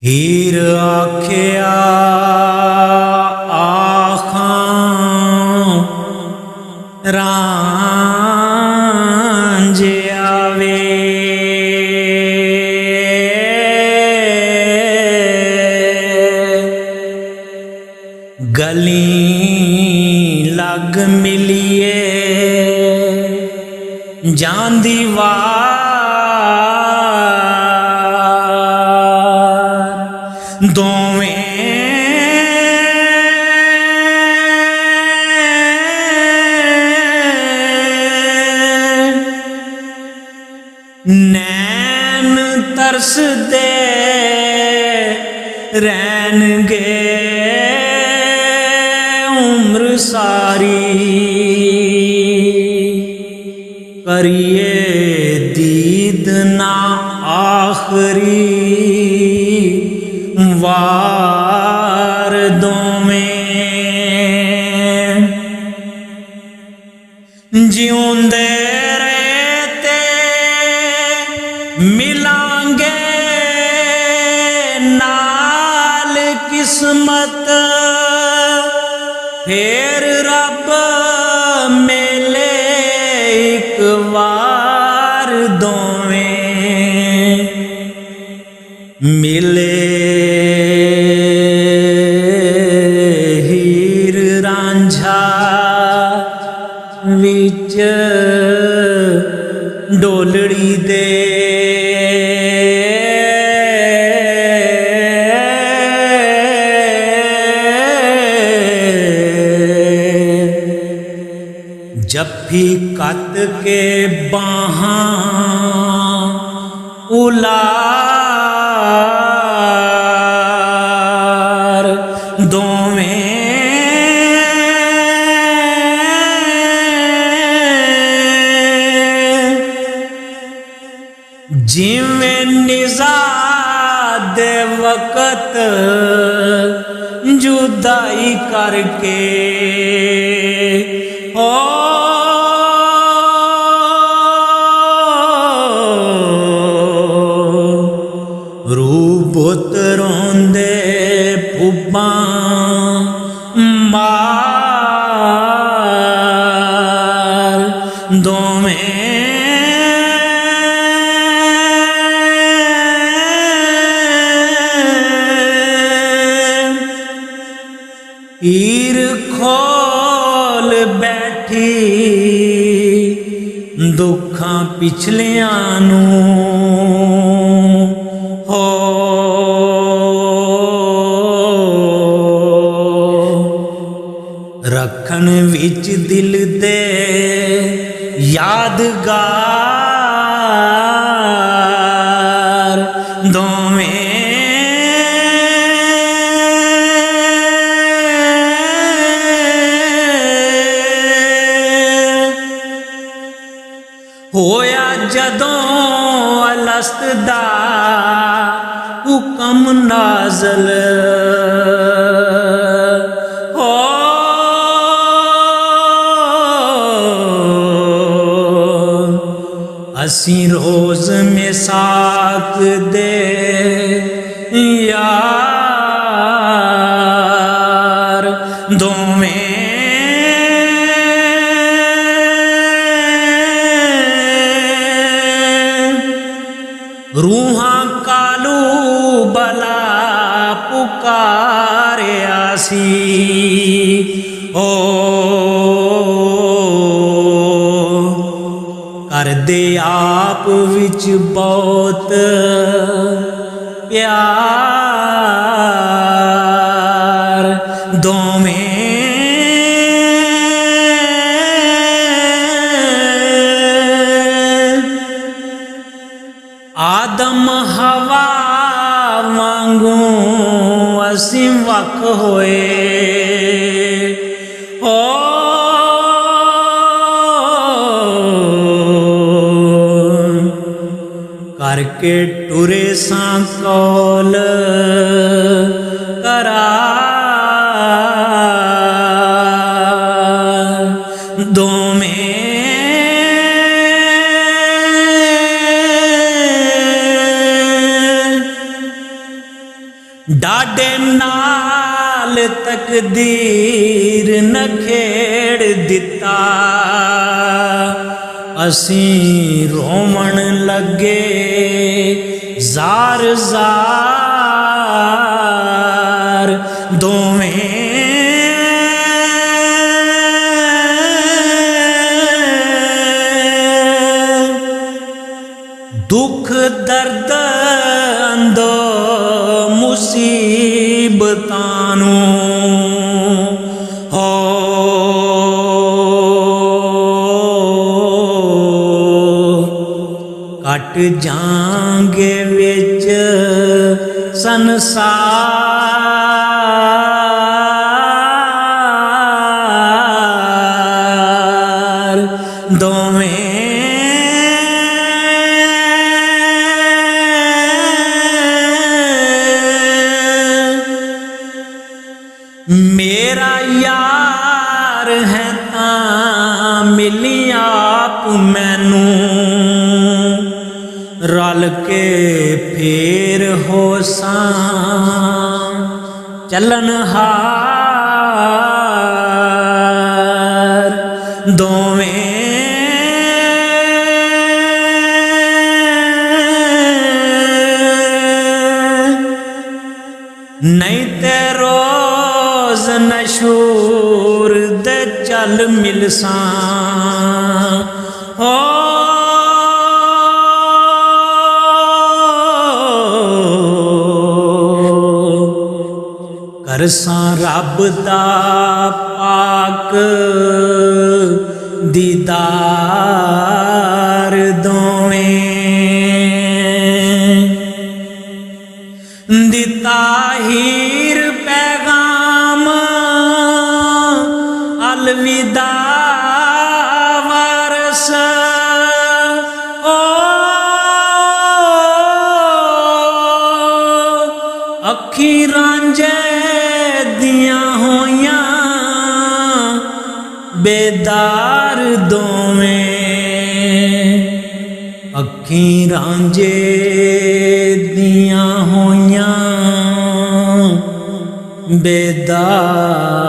हीर आख्या आखां रांझे आवे, गली लग मिलिए जांदी वार, दोवें नैन तरस दे रहनगे उम्र सारी, करिए दीद ना आखरी वार, दोवें जिउंदे रहते मिलांगे नाल किस्मत, फिर रब मेले एक वार, दोवें मिले हीर रांझा विच डोलड़ी दे, जफ्फी कत के बाहां उलार, दोवें जिवें निज़ाद वक़्त जुदाई करके ओ रूबुत रोंदे पुब्बां मार, दोवें हीर खोल बैठी दुखां पिछलियां नूं, हो रखन विच दिल दे यादगार, दोवें होया जदों अलस्त दा हुक्म नाज़ल, हो असीं रोज़ मिसाक दे यार, दोवें रूहां कालू बला पुकारिया सी, ओ कर दे आप विच बहुत प्यार, दोवें आदम हवा वांगू असीं वख होए, ओ करके टुरे सां कौल करार, दोवें डाडे नाल तकदीर नखेड़ दिता, असीं रोवण लगे जार जार दोवें दुख दर्द अंदो मुसीबतां नूं हो कट जांगे विच संसार दोवें मेरा यार है तां मिली आप मैनू, रल के फेर होसां चलनहार दोवें नहीं ते रोज नशूर दे चल मिलसां हो करसां रब दा पाक दीदार दोवें दिता हीर पैगाम अलविदा वारस ओ अखी रांझे दियां होइयां बेदार दोवें अखी रांझे दियां होइयां बेदार